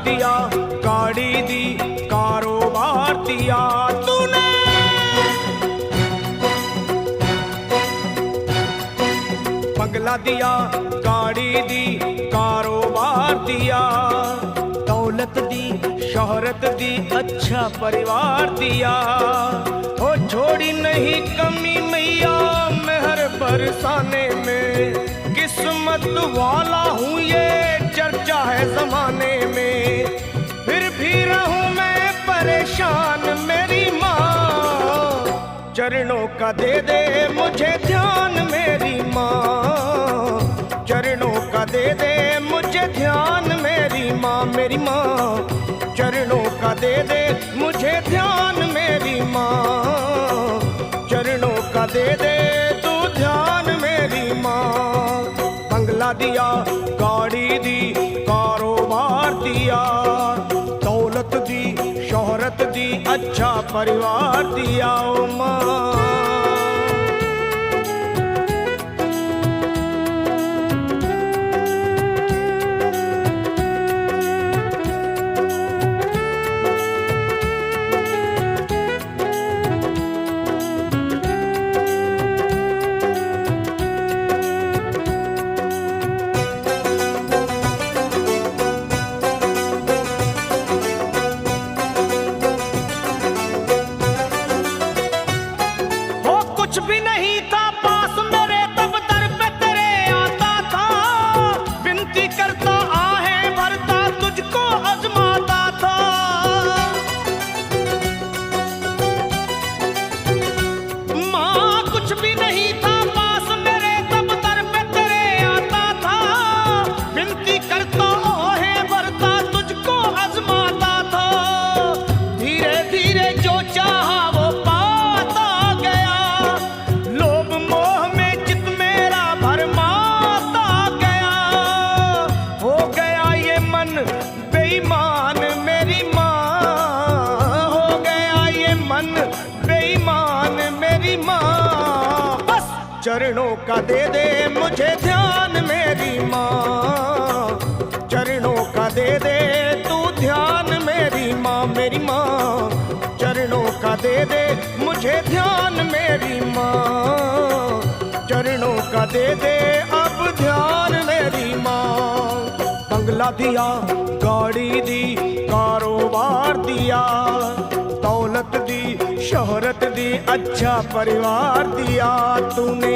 दिया, गाड़ी दी, कारोबार दिया तूने। बंगला दिया, गाड़ी दी, कारोबार दिया, दौलत दी, शोहरत दी, अच्छा परिवार दिया। ओ छोड़ी नहीं कमी मैया मेहर बरसाने में, किस्मत वाला हूँ ये चर्चा है जमाने में। फिर भी रहूं मैं परेशान मेरी माँ, चरणों का दे दे मुझे ध्यान मेरी माँ, चरणों का दे दे मुझे ध्यान मेरी माँ, मेरी माँ। चरणों का दे दे मुझे ध्यान मेरी माँ, चरणों का दे दे तू ध्यान मेरी माँ। बंगला दिया, गाड़ी दी, कारोबार दिया, दौलत दी, शोहरत दी, अच्छा परिवार दिया ओ माँ। कुछ भी नहीं था पास मेरे तब दर पे तेरे आता था, विनती करता आहें भरता तुझको आजमाता था। माँ कुछ भी नहीं था पास मेरे तब दर पे तेरे आता था, विनती करता आहें भरता तुझको आजमाता था। धीरे धीरे जो चाहा वो चरणों का दे दे मुझे ध्यान मेरी माँ, चरणों का दे दे तू ध्यान मेरी माँ, मेरी माँ। चरणों का दे दे मुझे ध्यान मेरी माँ, चरणों का दे दे अब ध्यान मेरी माँ। बंगला दिया, गाड़ी दी, कारोबार दिया, दौलत दी, शोहरत दी, अच्छा परिवार दिया तूने।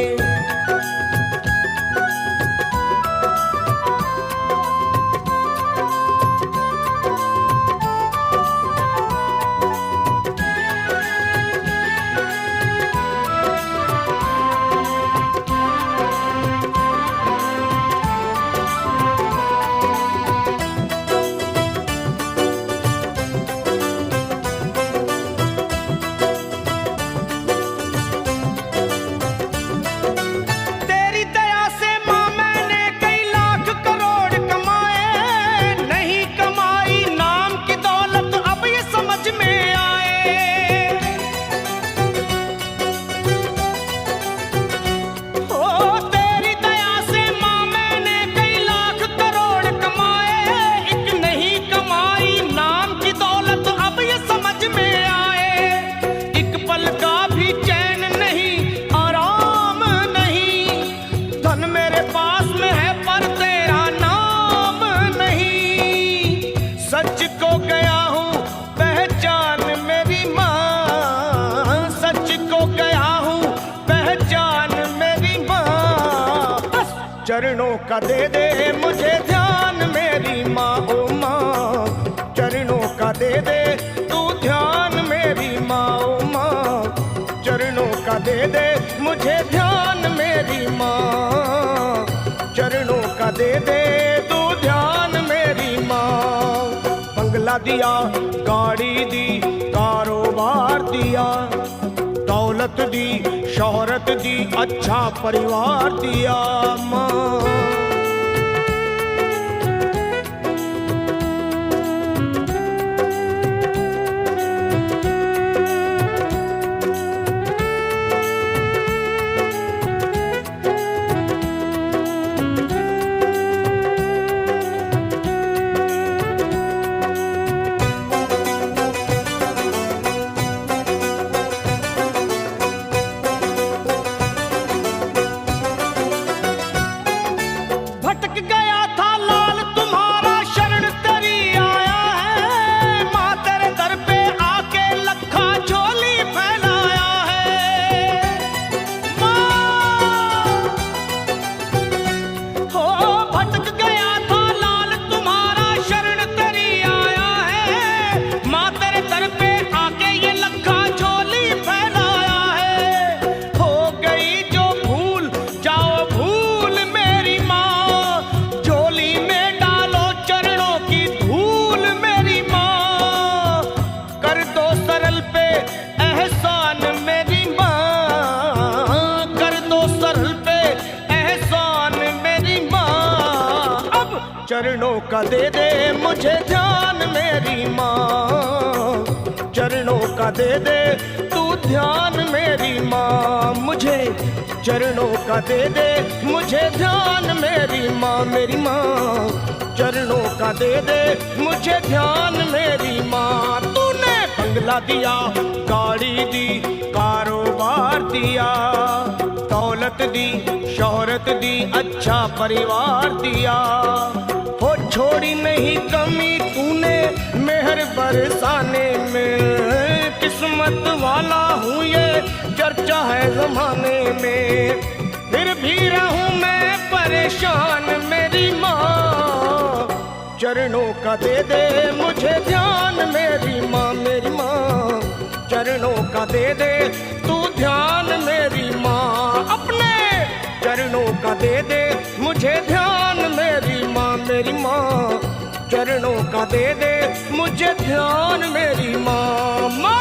चरणों का दे दे मुझे ध्यान मेरी माँ ओ माँ, चरणों का दे दे तू ध्यान मेरी माँ ओ माँ। चरणों का दे दे मुझे ध्यान मेरी माँ, चरणों का दे दे तू ध्यान मेरी माँ। बंगला दिया, गाड़ी दी, कारोबार दिया, दौलत दी, शोहरत दी, अच्छा परिवार दिया माँ। का दे दे मुझे ध्यान मेरी माँ, चरणों का दे दे तू ध्यान मेरी माँ, मुझे चरणों का दे दे मुझे ध्यान मेरी माँ, मेरी माँ चरणों का दे दे मुझे ध्यान मेरी माँ। तूने बंगला दिया, गाड़ी दी, कारोबार दिया, दौलत दी, शोहरत दी, अच्छा परिवार दिया, हो छोड़ी नहीं कमी तूने मेहर बरसाने में। किस्मत वाला हूँ ये चर्चा है जमाने में, फिर भी रहूँ मैं परेशान मेरी माँ, चरणों का दे दे मुझे ध्यान मेरी माँ, मेरी माँ चरणों का दे दे तू ध्यान मेरी माँ, अपने चरणों का दे दे मुझे ध्यान मेरी माँ, मेरी माँ चरणों का दे दे मुझे ध्यान मेरी माँ, माँ।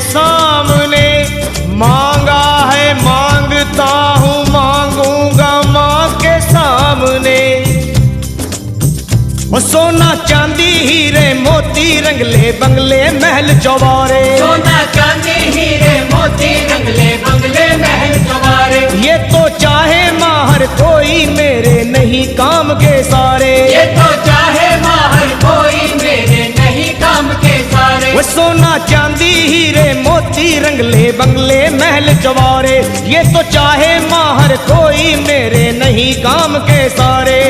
सामने मांगा है मांगता हूँ, मांगूंगा माँ के सामने। वो सोना चांदी हीरे मोती रंगले बंगले महल चौबारे, सोना चांदी हीरे मोती रंगले बंगले महल चौबारे। ये तो चाहे माहर कोई मेरे नहीं काम के सारे, ये तो चाहे माहर कोई मेरे नहीं काम के सारे। वो सोना चांदी हीरे मोती रंगले बंगले महल चौबारे, ये तो चाहे माहर कोई मेरे नहीं काम के सारे।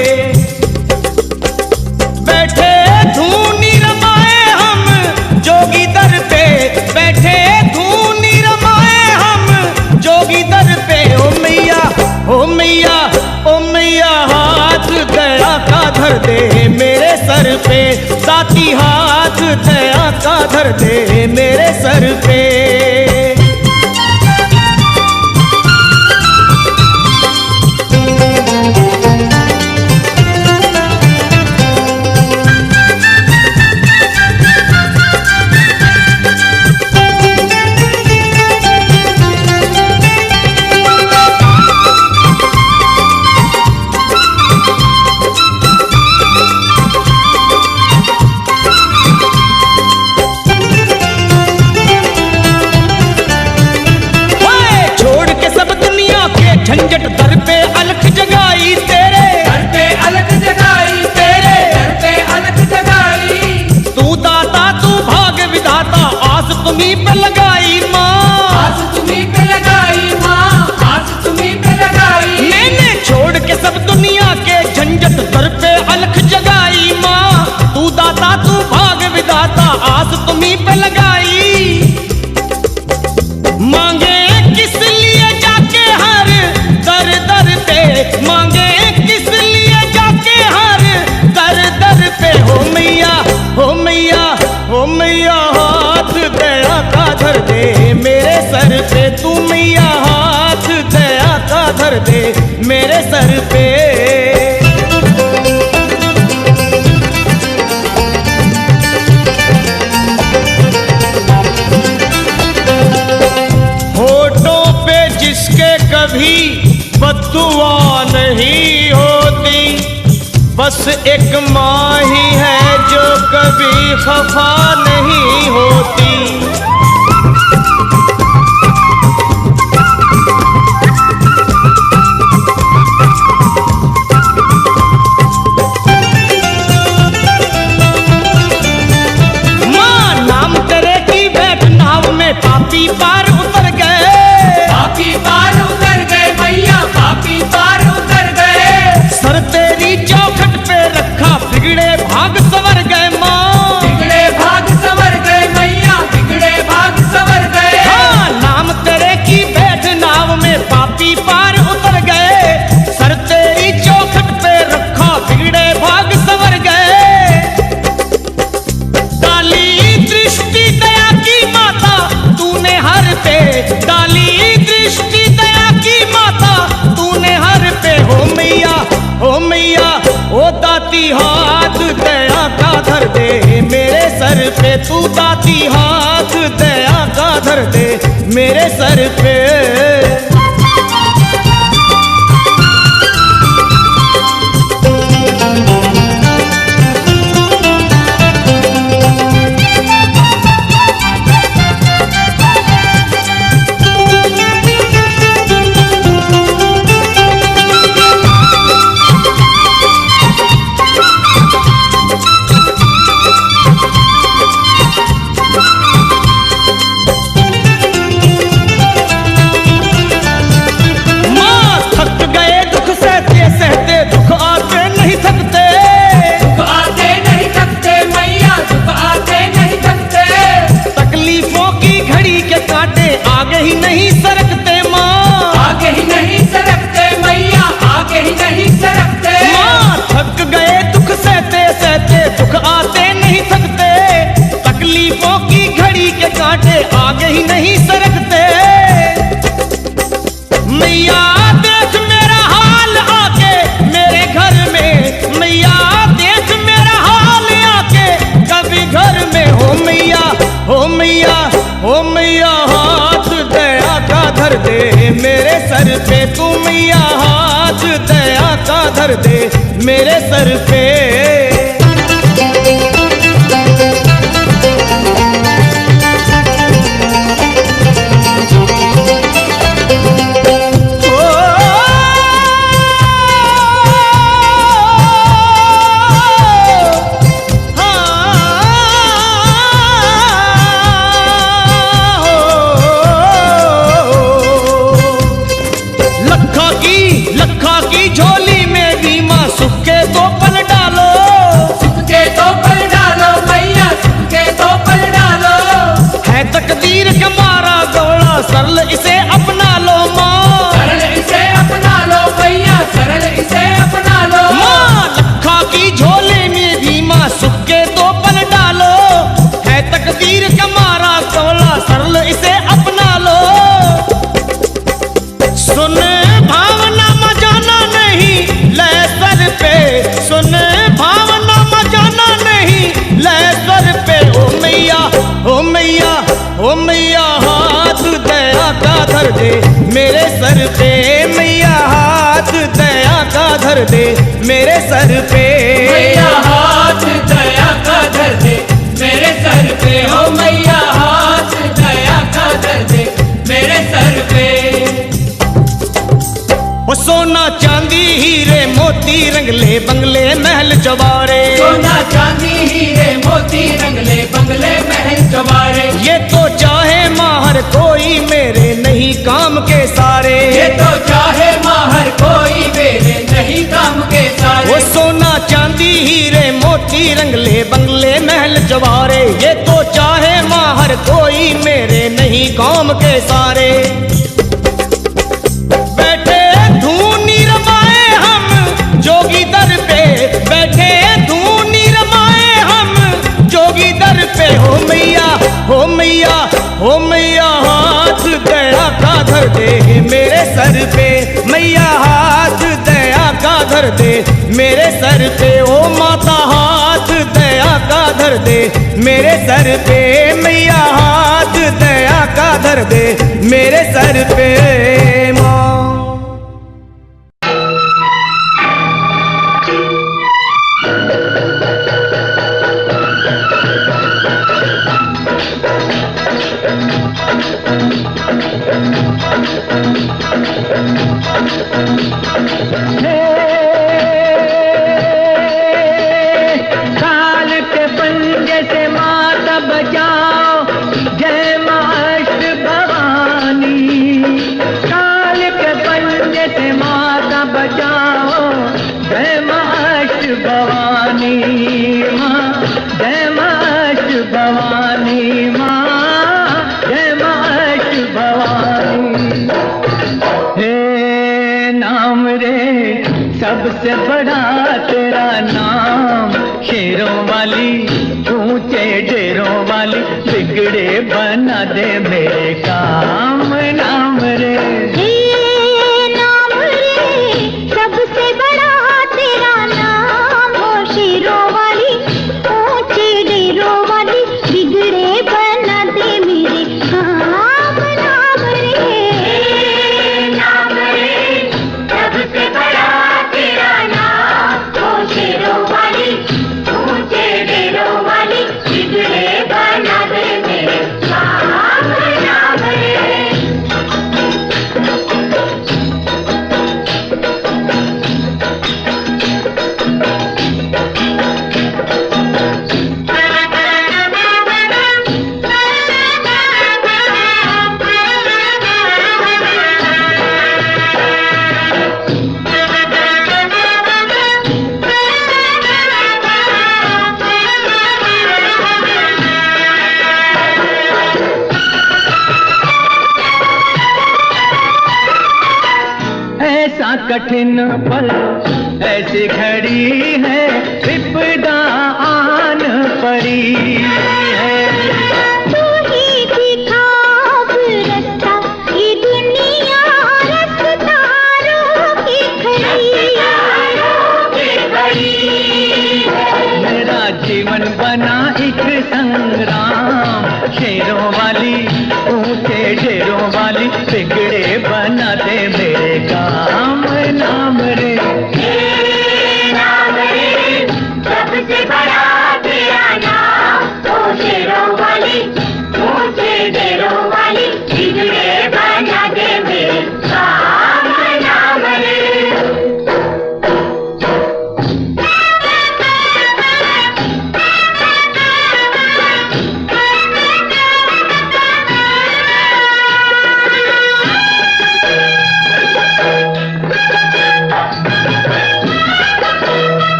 बैठे धूनी रमाए हम जोगी दर पे, बैठे धूनी रमाए हम जोगी दर पे। ओ मैया ओ मैया ओ मैया हाथ दया का धर दे मेरे सर पे, साथी हाथ दया का धर दे मेरे सर पे। झंझट दर पे अलख जगाई तेरे, दर पे अलख जगाई तेरे, दर पे अलख जगाई। तू दाता तू भाग विधाता आस तुम्हीं पे लगाई माँ, आस तुम्हीं पे लगाई माँ, आस तुम्हीं पे लगाई। मैंने छोड़ के सब दुनिया के झंझट दर पे अलख जगाई माँ, तू दाता तू भाग विधाता आस तुम्हीं पे लगाई। मांगे किस लिए जाके हर दर दर पे, मांगे किस लिए जाके हर दर दर पे। हो मैया हो मैया हो मैया हाथ दया का धर दे मेरे सर पे, तू मैया हाथ दया का धर दे मेरे सर पे। जिसके कभी बद्दुआ नहीं होती, बस एक माँ ही है जो कभी खफा नहीं होती। पापी पार उतर गए, पापी पार उतर गए मैया, पापी पार उतर गए। सर तेरी चौखट पे रखा, बिगड़े भाग संवर गए माँ, बिगड़े भाग संवर गए मैया, बिगड़े भाग संवर गए। हाँ, नाम तेरे की बैठ नाव में पापी पार उतर गए, सर तेरी चौखट पे रखा, बिगड़े भाग संवर गए। डाली दृष्टि दया की माता तूने हर पे, डाली दृष्टि दया की माता तूने हर पे, हो मैया, हो मैया, ओ दाती हाथ दया का धर दे मेरे सर पे, तू दाती हाथ दया का धर दे मेरे सर पे। आगे ही नहीं सरकते माँ, आगे ही नहीं सरकते मैया, आगे ही नहीं सरकते। माँ थक गए दुख सहते सहते, दुख आते नहीं थकते, तकलीफों की घड़ी के कांटे आगे ही नहीं सरकते। मैया देख मेरा हाल आके मेरे घर में, मैया देख मेरा हाल आके कभी घर में, हो मैया, हो मैया, हो मैया, हाथ दया का धर दे मेरे सर पे, तू मैया हाथ दया का धर दे मेरे सर पे। लखा की झोली में भी माँ सुख के दो पल डालो, सुख के दो पल डालो मैया, सुख के दो पल डालो। है तकदीर का मारा गौड़ा, सरल इसे अपना लो माँ, सरल इसे अपना लो मैया, सरल इसे अपना लो। माँ लखा की झोली में भी माँ सुख के दो पल डालो, है तकदीर का मारा गौड़ा, सरल इसे अपना लो। सुन भावना मजाना नहीं ले सर पे, सुन भावना मजाना नहीं ले सर पे, ओ मैया, ओ मैया, ओ मैया, हाथ दया का धर दे मेरे सर पे, मैया हाथ दया का धर दे मेरे सर पे। मैया हाथ दया का धर दे मेरे सर पे, हो मैया हाथ दया का धर दे मेरे सर पे। सोना चांदी हीरे मोती रंगले बंगले महल चवारे, सोना चांदी हीरे मोती रंगले बंगले महल चवारे। ये तो चाहे माहर कोई मेरे नहीं काम के सारे, ये तो चाहे माहर कोई मेरे नहीं काम के सारे। वो सोना चांदी हीरे मोती रंगले बंगले महल चवारे, ये तो चाहे माहर कोई मेरे नहीं काम के सारे। जोगी दर पे बैठे धूनी रमाए हम, जोगी दर पे, हो मैया, हो मैया, हो मैया, हाथ दया का धर दे मेरे सर पे, मैया हाथ दया का धर दे मेरे सर पे, ओ माता हाथ दया का धर दे मेरे सर पे, मैया हाथ दया का धर दे मेरे सर पे। माँ काल के पंजे से माता बचाओ, जय मां अष्टभुजा। भवानी माँ, जय माँ अष्ट भवानी। हे नाम रे सबसे बड़ा तेरा नाम, शेरों वाली ऊंचे डेरों वाली, बिगड़े बना दे मेरे काम। नाम रे नाम रे सबसे बड़ा तेरा नाम, हो शेरों वाली ऊंचे डेरों वाली, बिगड़े बना दे मेरे काम। नाम रे सबसे बड़ा तेरा नाम, हो शेरों वाली ऊंचे डेरों वाली, बिगड़े बना दे मेरे काम। नाम रे ऐसा कठिन पल, ऐसी घड़ी है, विपदा आन पड़ी है। तू ही दिखा अब रास्ता, ये दुनिया रास्ता रोके खड़ी है। मेरा जीवन बना एक संग्राम, शेरों वाली ऊंचे डेरों वाली, बिगड़े बना दे मेरे काम। नाम रे नाम रे सबसे बड़ा तेरा नाम, हो शेरों वाली ऊंचे डेरों वाली, बिगड़े बना दे मेरे काम। नाम रे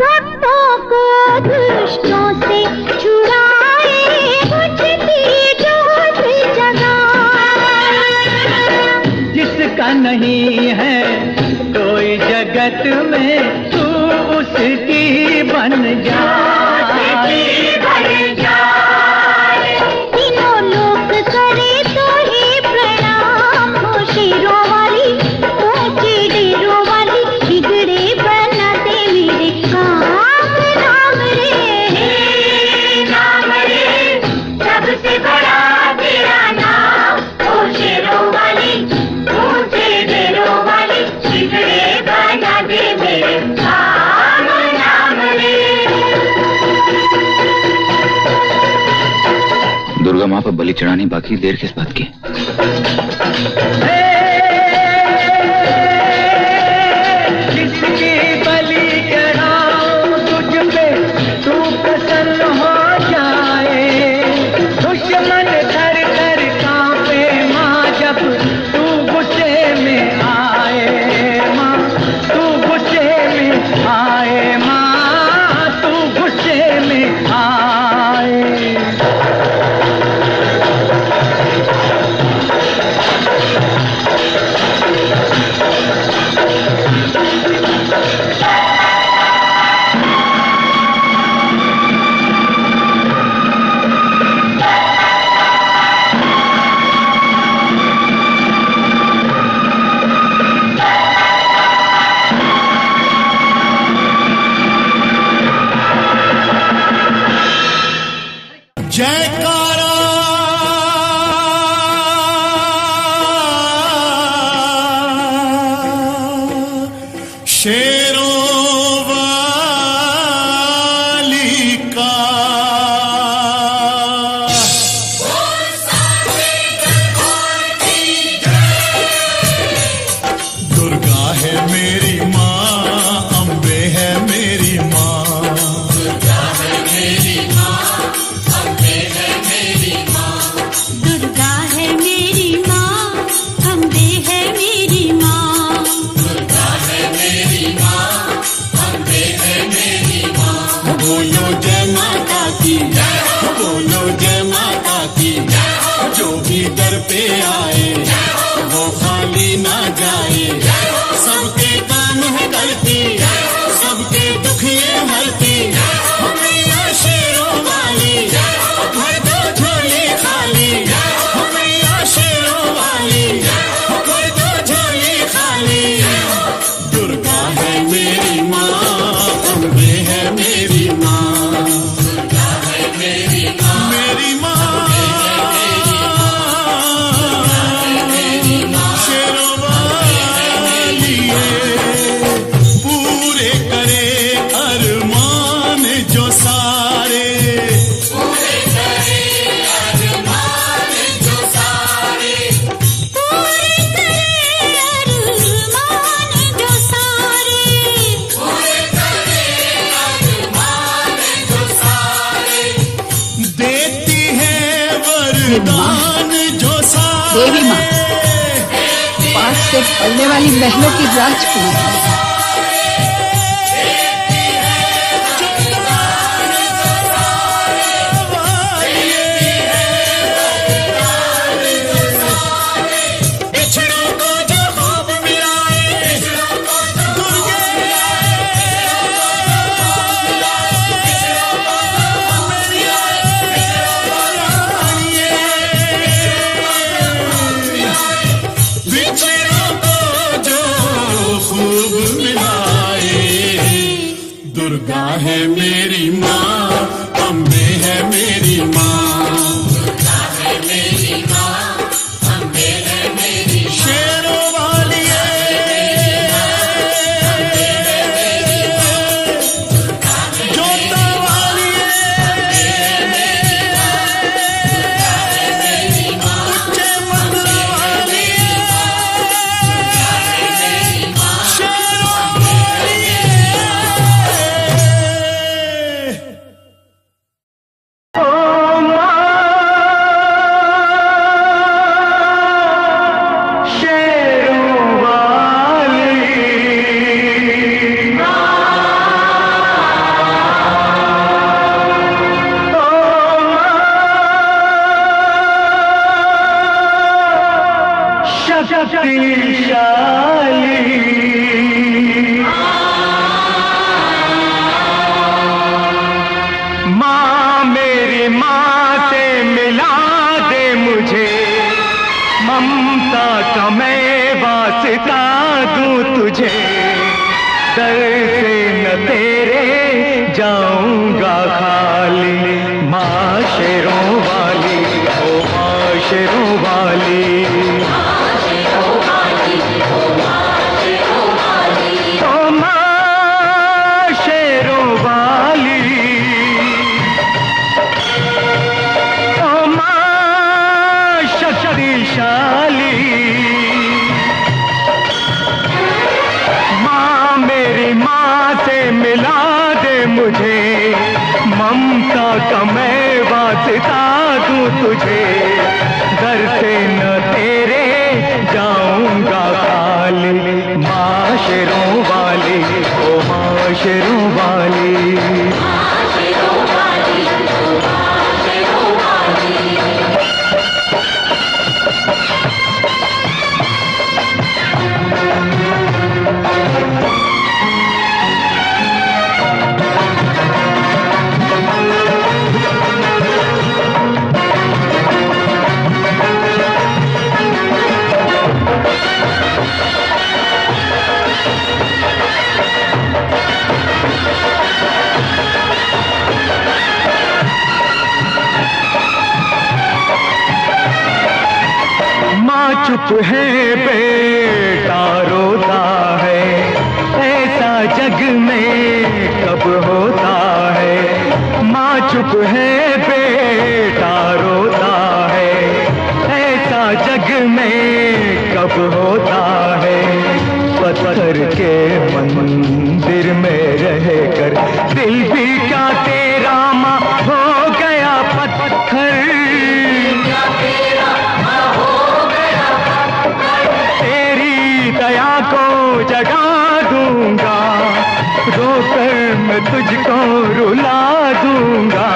भक्तों को दुष्टों से छुड़ाए, बुझती ज्योत जगाए। जिसका नहीं है कोई जगत में, तू उसकी बन जा। तीनों लोक करे तो ही प्रणाम, हो शेरों वाली ऊंचे डेरों वाली, बिगड़े बना दे मेरे काम। नाम रे सबसे बड़ा तेरा नाम, हो शेरों वाली ऊंचे डेरों वाली, बिगड़े बना दे मेरे काम। नाम रे दुर्गा माँ पर बलि चढ़ानी बाकी, देर किस बात की? जिसकी बलि चढ़ाऊं तुझ पे, तू प्रसन्न हो जाए। दुश्मन थर थर कांपे माँ, जब तू गुस्से में आए माँ, तू गुस्से में आए माँ, तू गुस्से में आए। जयकारा शेरों वाली का। दुर्गा है मेरी माँ, मुझे माँ है, देवी माँ, पास से पलने वाली महलों की राजकुमारी। दुर्गा है मेरी माँ, अम्बे है मेरी माँ, दुर्गा है मेरी माँ, अम्बे है मेरी माँ, शेरों वाली जोता वाली उच्चे मंगल वाली शेरों माँ मेरी माँ से मिला दे मुझे, ममता का मैं वास्ता दूं तुझे, दर से न तेरे जाऊंगा खाली। माँ शेरों वाली, ओ माँ शेरों वाली, मुझे ममता का मैं वास्ता दूं तुझे, दर से न तेरे जाऊंगा खाली। माँ शेरों वाली, ओ माँ शेरों वाली, चुप है बेटा रोता है, ऐसा जग में कब होता है। माँ चुप है बेटा रोता है, ऐसा जग में कब होता है। पत्थर के मंदिर में रहकर दिल भी क्या तेरा माँ हो गया पत्थर। दया को जगा दूंगा, रोकर मैं तुझको रुला दूंगा।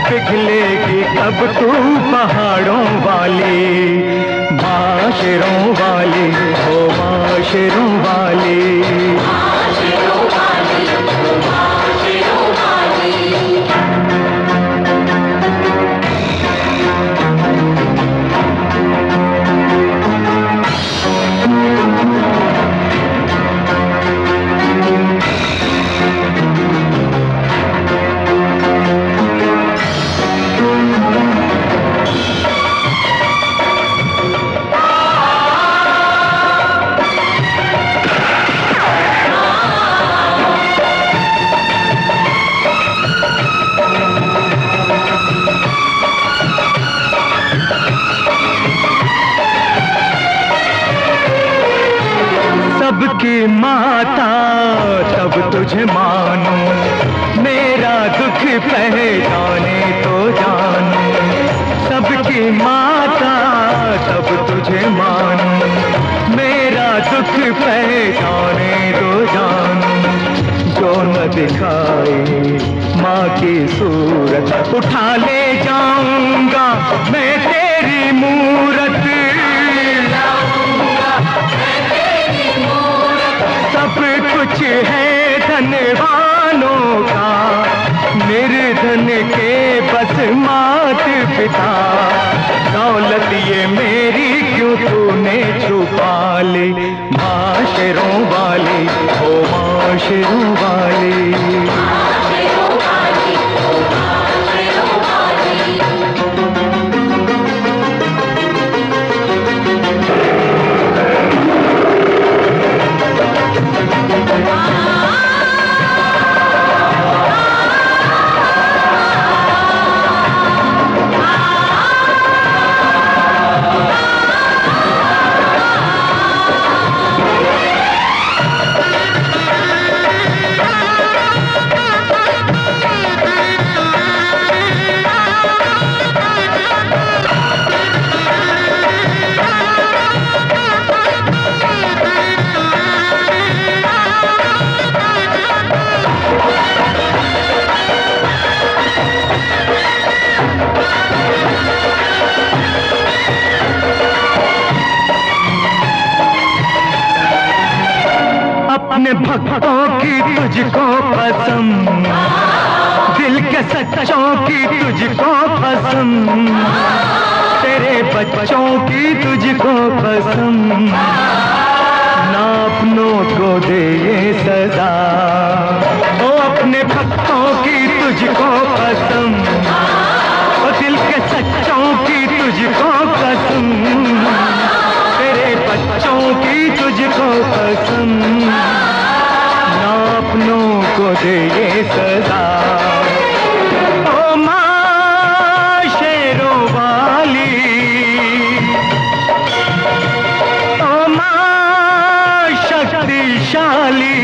पिघलेगी कब तू पहाड़ों वाली, माँ शेरों वाली, ओ माँ शेरों वाली। सबकी माता तब तुझे मानो, मेरा दुख पहचाने तो जानो। सबकी होगी माता तब तुझे मानूं, मेरा दुख पहचाने दो जानूं। जो न दिखाए माँ की सूरत, उठा ले जाऊंगा मैं तेरी मूरत। सब कुछ है धनवानों का, निर्धन के बस मात पिता। दौलत ये मेरी क्यों तूने छुपा ली, माँ शेरों वाली, ओ माँ शेरों वाली। अपने भक्तों की तुझको पसंद, दिल के सच्चों की तुझको पसंद, तेरे बच्चों की तुझको पसंद। ना अपनों को दे ये सजा, ओ अपने भक्तों की तुझको पसंद, ओ दिल के सच्चों की तुझको पसंद, तेरे बच्चों की तुझको पसंद। ना अपनों को दे ये सजा, ओ माँ शेरों वाली, ओ माँ शक्तिशाली।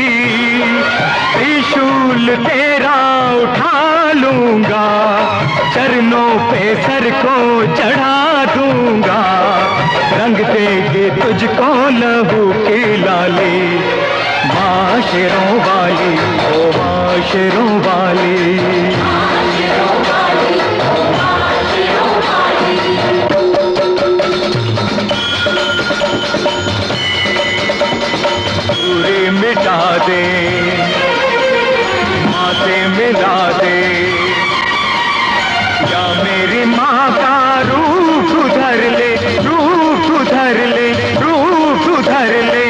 त्रिशूल तेरा उठा लूंगा, चरणों पे सर को चढ़ा दूंगा। रंग देगी तुझको लहू की लाली, माँ शेरों वाली, ओ माँ शेरों वाली। पूरी मिटा दे, माँ से मिला दे, या मेरी माँ का रूप उधर ले, रूप उधर ले, रूप उधर ले।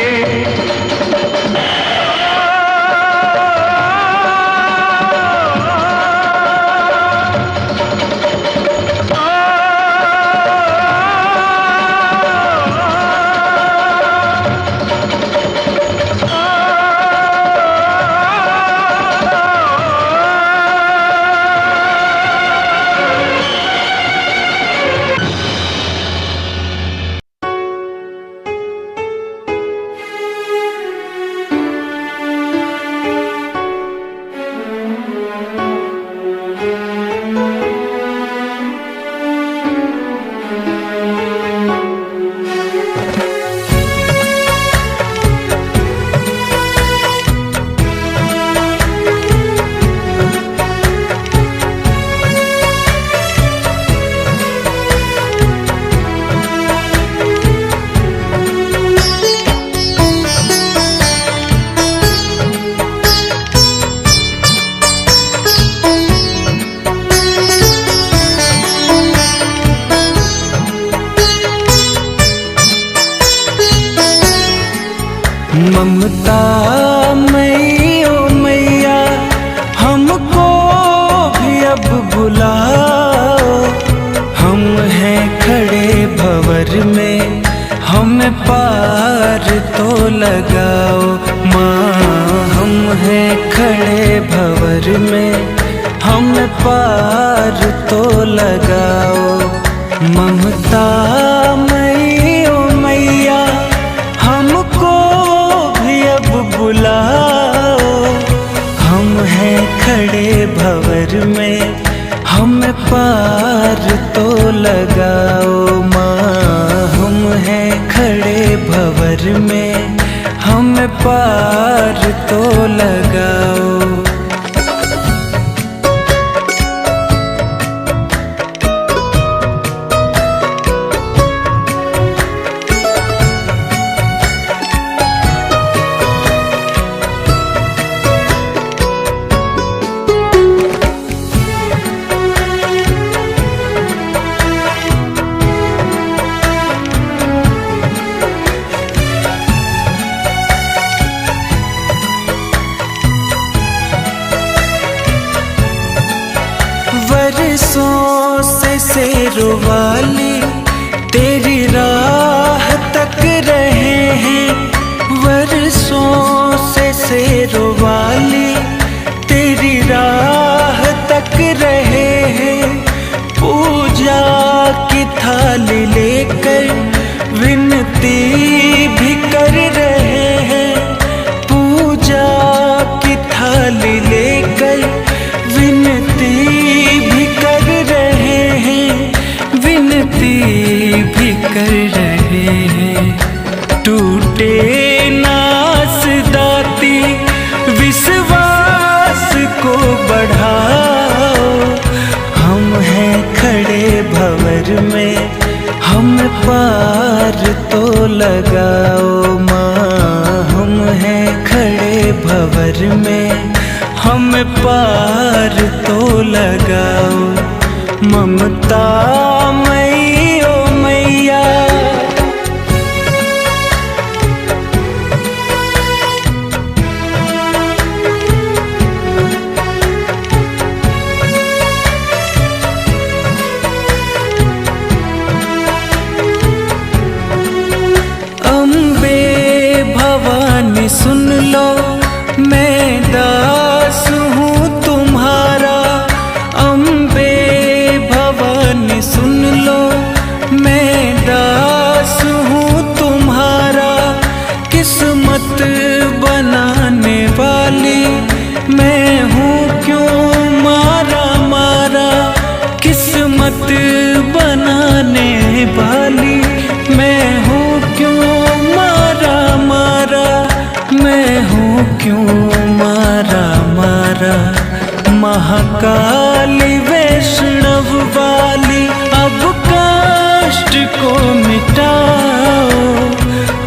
ममता मई ओ मैया, हमको भी अब बुलाओ। हम हैं खड़े भंवर में, हमें पार तो लगाओ। माँ हम हैं खड़े भंवर में, हमें पार तो लगाओ। ममता मई ओ मैया, हमको भी अब बुलाओ। हम हैं खड़े भंवर में, हमें पार तो लगाओ माँ, हम हैं खड़े भंवर में, हमें पार तो लगाओ। बरसों से शेरों वाली तेरी राह तक रहे हैं, बरसों से शेरों वाली तेरी राह तक रहे हैं। पूजा की थाली लेकर विनती भी कर रहे हैं, पूजा की थाली लेकर विनती भी कर रहे हैं, विनती भी कर रहे हैं। टूटे नास दाती विश्वास को बढ़ाओ, हम हैं खड़े भंवर में, हम पार तो लगाओ माँ, हम हैं खड़े भंवर में, हम पार तो लगाओ। ममता मई ओ मैया, अम्बे भवानी सुन लो, मैं दास हूँ तुम्हारा। अम्बे भवानी सुन लो, मैं दास हूँ तुम्हारा। किस्मत बनाने वाली मैं हूँ क्यों मारा मारा, किस्मत बनाने वाली मैं हूँ क्यों मारा मारा, मैं हूँ क्यों मारा मारा। महाकाली वैष्णव वाली अब कष्ट को मिटाओ,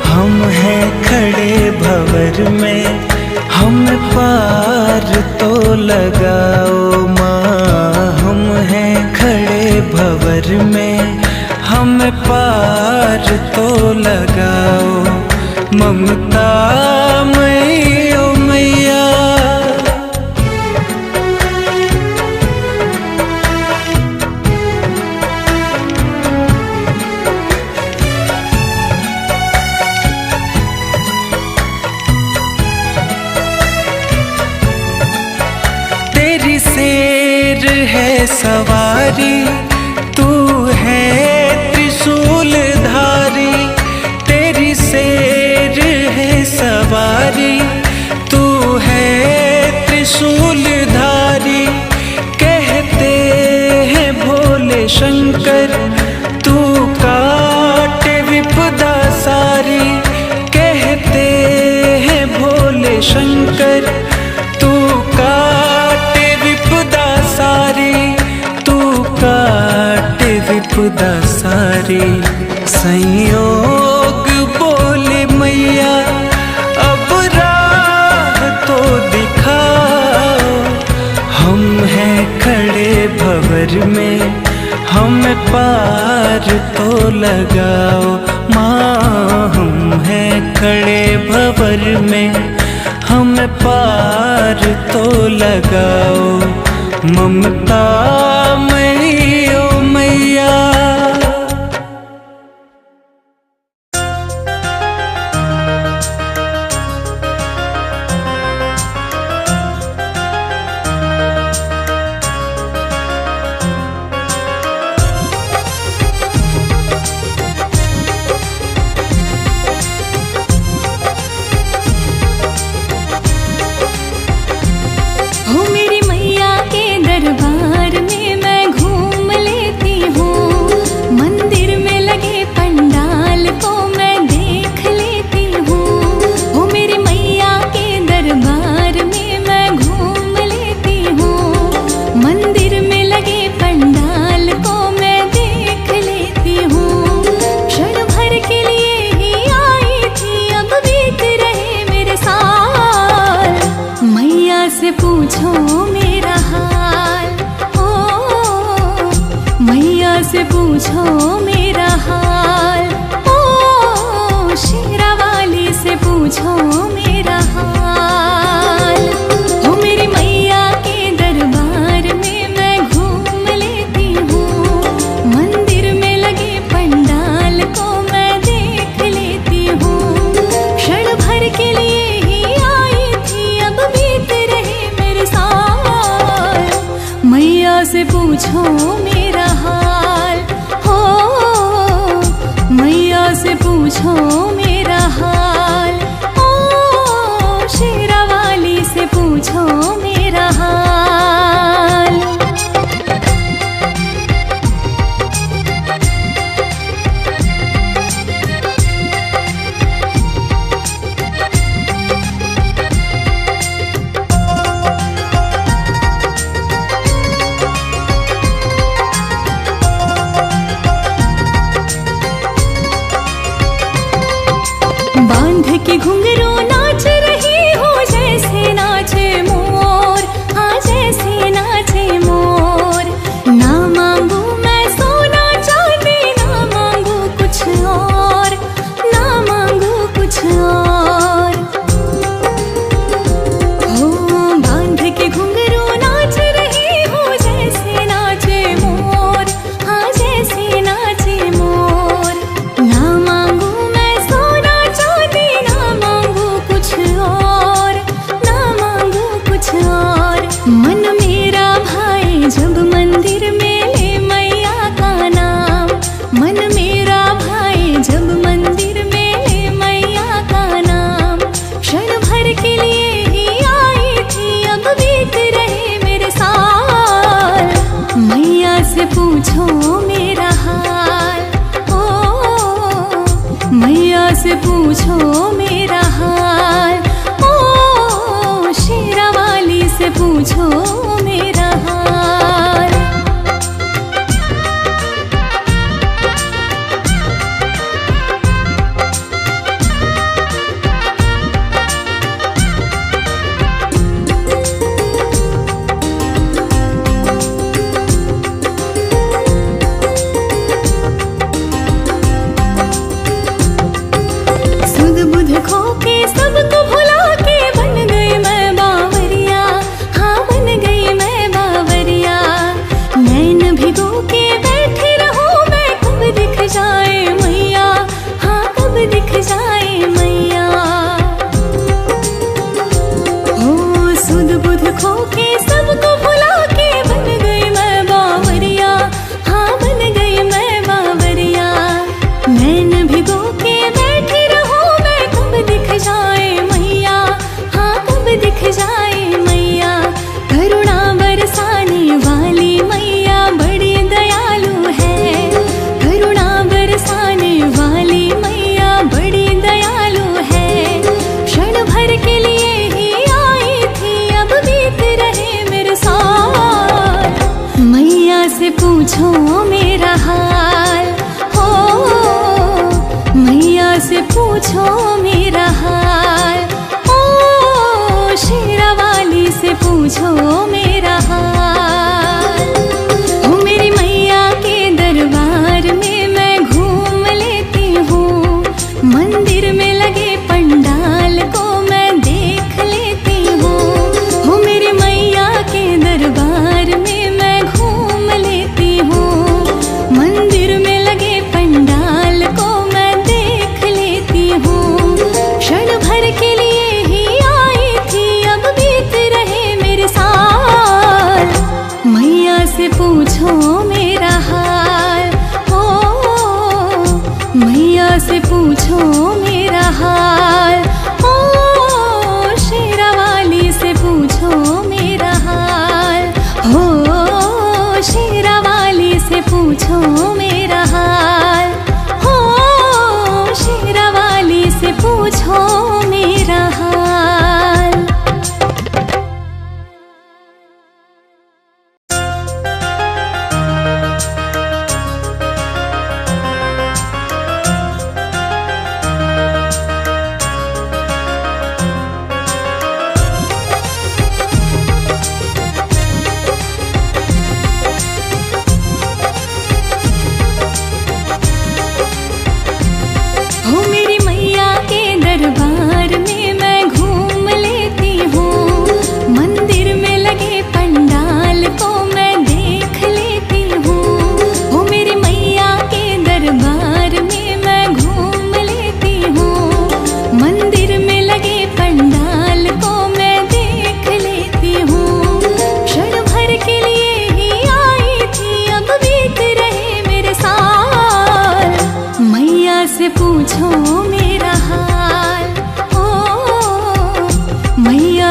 हम हैं खड़े भंवर में, हम पार तो लगाओ माँ, हम हैं खड़े भंवर में, हम पार तो लगाओ। ममता मई ओ मैया, तेरी शेर है सवारी, तू है त्रिशूलधारी। तेरी शेर है सवारी, तू है त्रिशूलधारी। कहते हैं भोले शंकर, तू काटे विपदा सारी। कहते हैं भोले शंकर, तू काटे विपदा सारी, तू काटे विपदा सारी। संयोग बोले मैया अब राह तो दिखाओ, हम हैं खड़े भंवर में, हम पार तो लगाओ माँ, हम हैं खड़े भंवर में, हम पार तो लगाओ। ममता मई ओ मैया, हो मेरी मैया के दरबार में से पूछो मेरा हाल, ओ मैया से पूछो मेरा हाल, ओ शेरा वाली से पूछो मेरा हाल। हो मेरी मैया के दरबार में मैं घूम लेती हूँ, मंदिर में लगे पंडाल को मैं देख लेती हूँ। क्षण भर के लिए ही आई थी, अब बीत रहे मेरे साल। मैया से पूछो मेरा हाल, हो मैया से पूछो मेरा हाल, ओ शेरा वाली से पूछो मेरा हाल। बांध के घुंघरू नाच रही हो जैसे नाचे मोर, हाँ जैसे नाचे मोर। ना मांगू मैं सोना चांदी, ना मांगू कुछ और, ना मांगू कुछ और। हो बांध के घुंघरू नाच रही हो जैसे नाचे मोर, हाँ जैसे नाचे मोर। ना मांगू मैं सोना चांदी, ना मांगू कुछ और, ना मांगू कुछ और। मन मेरा भाई जब मंदिर में ले मैया का नाम, मन मेरा भाई जब मंदिर में ले मैया का नाम। क्षण भर के लिए ही आई थी, अब बीत रहे मेरे साल। मैया से पूछो मेरा हाल, ओ मैया से पूछो मेरा हाल, ओ शेरा वाली से पूछो मेरा हाल। सुध बुध खो के सबको भुला के बन गई मैं बावरिया, हाँ बन गई मैं बावरिया। नैन भिगो के बैठी रहूं मैं, कब दिख जाए मैया, हाँ कब दिख जाए मैया। हो सुध बुध खो के सबको भुला के बन गई मैं बावरिया, हाँ बन गई मैं बावरिया। नैन भिगो के बैठी रहूं मैं, कब दिख जाए मैया, हाँ कब दिख जाए मैया। करुणा बरसाने वाली मैया बड़ी दयालु है, करुणा बरसाने वाली मैया बड़ी दयालु है। क्षण भर के लिए ही आई थी, अब बीत रहे मेरे साल। मैया से पूछो मेरा हाल, हो मैया से पूछो मेरा हाल, ओ शेरा वाली से पूछो मेरा हाल। हो मेरी मैया के दरबार में मैं घूम लेती हूँ, मंदिर में लगे पंडाल को मैं देख लेती हूँ। हो मेरी मैया के दरबार में मैं घूम लेती हूँ, मंदिर में लगे पंडाल को मैं देख लेती हूँ। क्षण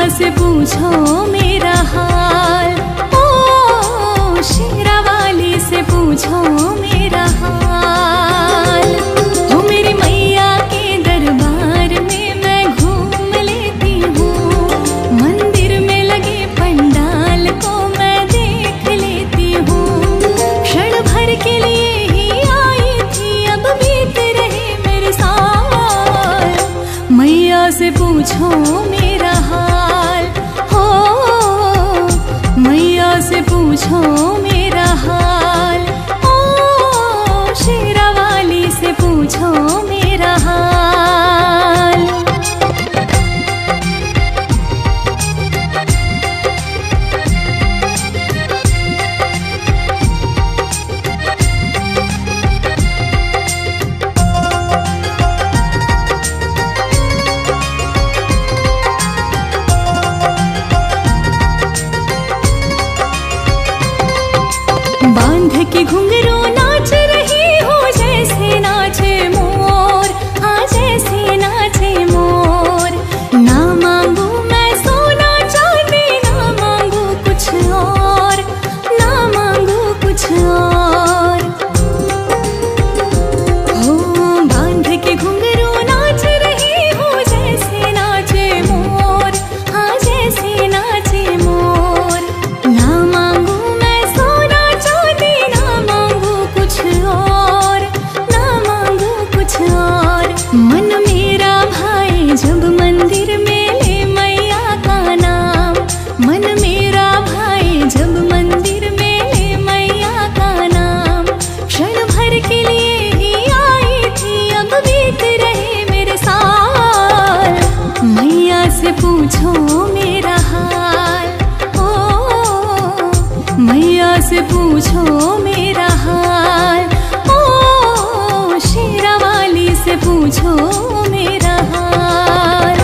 से पूछो मेरा हाल, ओ शेरा वाली से पूछो मेरा हाल। हो मेरी मैया के दरबार में मैं घूम लेती हूँ, मंदिर में लगे पंडाल को मैं देख लेती हूँ। क्षण भर के लिए ही आई थी, अब बीत रहे मेरे साल। मैया से पूछो मेरा हाल, हो मैया से पूछो मेरा हाल, ओ शेरा वाली से पूछो मेरा हाल। बांध के घुंघरू नाच रही हो जैसे नाचे मोर, हाँ जैसे नाचे मोर। ना मांगू मैं सोना चांदी, ना मांगू कुछ और, ना मांगू कुछ और। हो बांध के घुंघरू नाच रही हो जैसे नाचे मोर, हाँ जैसे नाचे मोर। ना मांगू मैं सोना चांदी, ना मांगू कुछ और, ना मांगू कुछ और। मन मेरा भाई जब मंदिर में ले मैया का नाम, मन मेरा भाई जब मंदिर में ले मैया का नाम। क्षण भर के लिए ही आई थी, अब बीत रहे मेरे साल। मैया से पूछो मेरा हाल, ओ मैया से पूछो मेरा हाल, ओ शेरा वाली से पूछो मेरा हाल।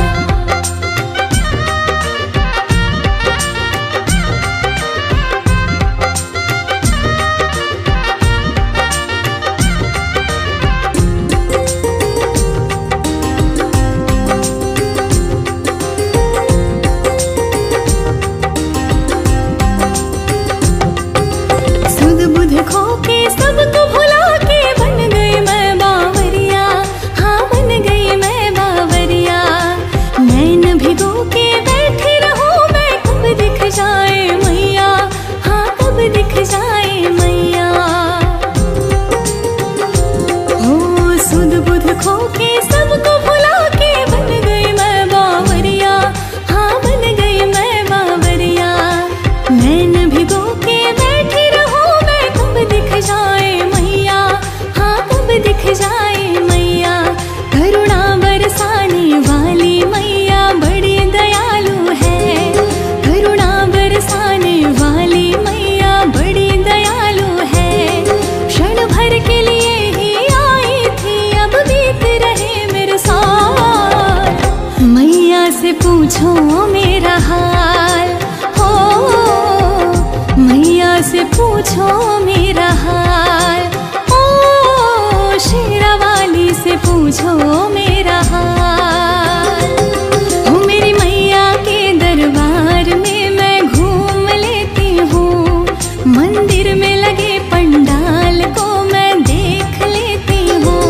सुध बुध खो के सबको भुला के बन गई मैं बावरिया, हाँ बन गई मैं बावरिया। नैन भिगो के बैठी रहूं मैं, कब दिख जाए मैया, हाँ कब दिख जाए मैया। हो सुध बुध खो के सबको भुला के बन गई मैं बावरिया, हाँ बन गई मैं बावरिया। नैन भिगो के बैठी रहूं मैं, कब दिख जाए मैया, हाँ कब दिख जाए मैया। करुणा बरसाने वाली मैया बड़ी दयालु है, करुणा बरसाने वाली मैया बड़ी दयालु है। क्षण भर के लिए ही आई थी, अब बीत रहे मेरे साल। मैया से पूछो मेरा हाल, हो मैया से पूछो मेरा हाल, ओ शेरा वाली से पूछो मेरा हाल। हो मेरी मैया के दरबार में मैं घूम लेती हूँ, मंदिर में लगे पंडाल को मैं देख लेती हूँ।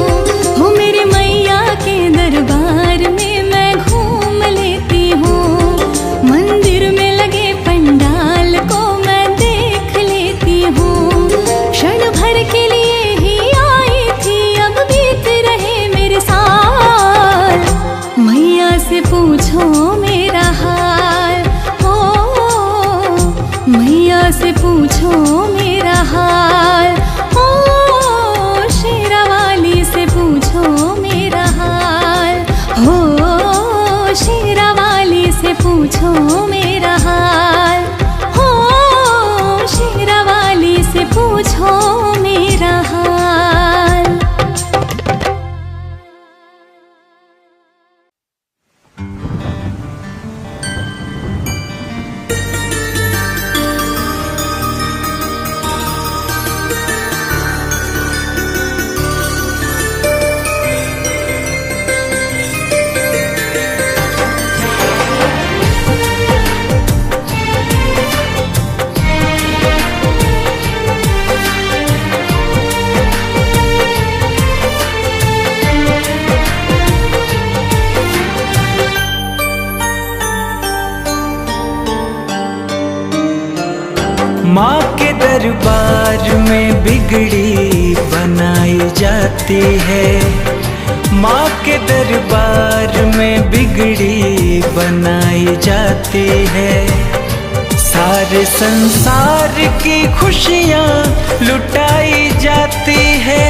हो मेरी मैया के दरबार में मैं घूम लेती हूँ, मंदिर में लगे पंडाल को मैं देख लेती हूँ। क्षण भर के लिए ही आई थी, अब बीत रहे मेरे साल। मैया से पूछो मेरा हाल, हो मैया से पूछो मेरा हाल, ओ शेरा वाली से पूछो मेरा हाल। हो शेरा वाली से पूछो मेरा हाल, हो शेरा वाली से पूछो मेरा हाल। माँ के दरबार में बिगड़ी बनाई जाती है। माँ के दरबार में बिगड़ी बनाई जाती है। सारे संसार की खुशियाँ लुटाई जाती है।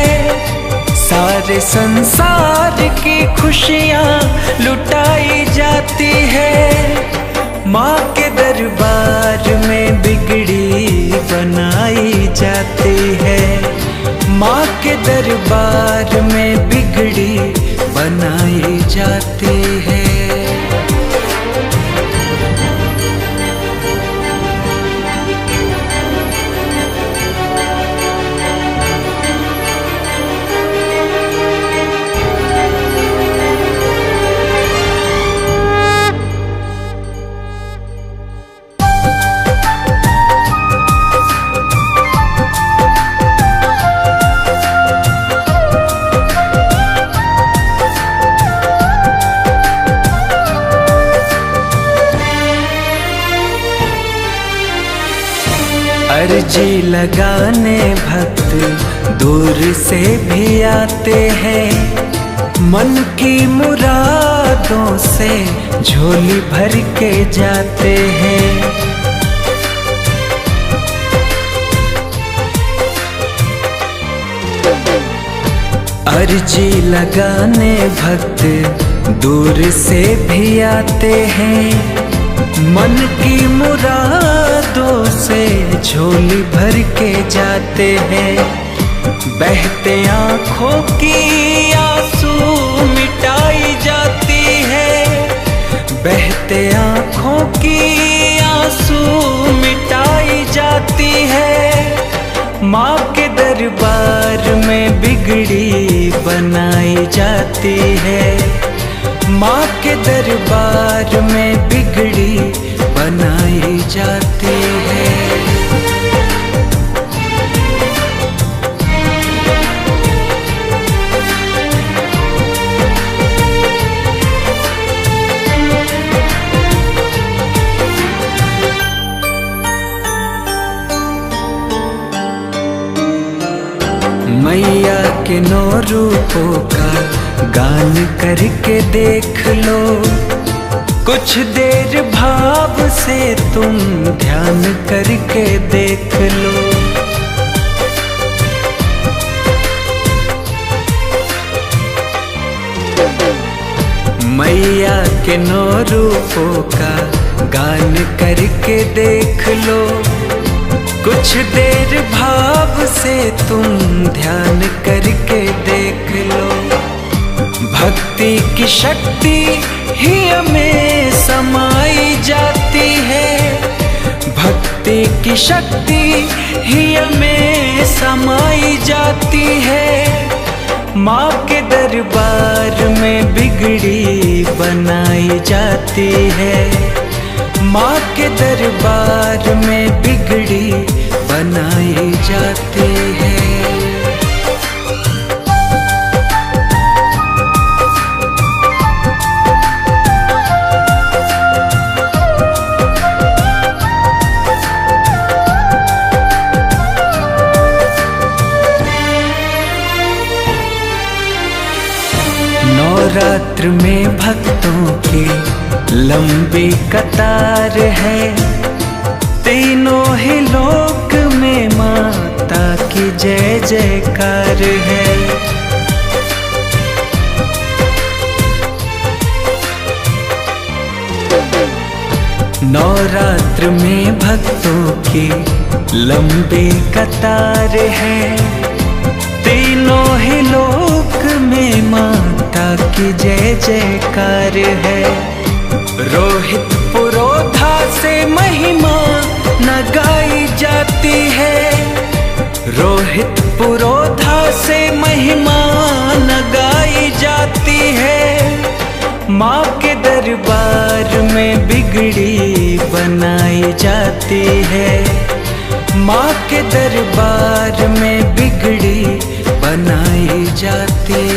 सारे संसार की खुशियाँ लुटाई जाती है। माँ के दरबार में बिगड़ी बनाई जाती है। माँ के दरबार में बिगड़ी बनाई जाती है। अर्जी लगाने भक्त दूर से भी आते हैं। मन की मुरादों से झोली भर के जाते हैं। अर्जी लगाने भक्त दूर से भी आते हैं। मन की मुरादों से झोली भर के जाते हैं। बहते आँखों की आंसू मिटाई जाती है। बहते आँखों की आंसू मिटाई जाती है। माँ के दरबार में बिगड़ी बनाई जाती है। माँ के दरबार में बिगड़ी बनाई जाती है। मैया के 9 रूपों का गान करके देख लो। कुछ देर भाव से तुम ध्यान करके देख लो। मैया के 9 रूपों का गान करके देख लो। कुछ देर भाव से तुम ध्यान करके देख लो। भक्ति की शक्ति ही हमें समाई जाती है। भक्ति की शक्ति ही हमें समाई जाती है। माँ के दरबार में बिगड़ी बनाई जाती है। माँ के दरबार में बिगड़ी बनाई जाती है। नवरात्र में भक्तों की लंबी कतार है। तीनों ही लोक में माता की जय जयकार है। नवरात्र में भक्तों की लंबी कतार है। तीनों ही लोक में माता की जय जयकार है। रोहित पुरोधा से महिमा न गाई जाती है। रोहित पुरोधा से महिमा न गाई जाती है। माँ के दरबार में बिगड़ी बनाई जाती है। माँ के दरबार में बिगड़ी बनाई जाती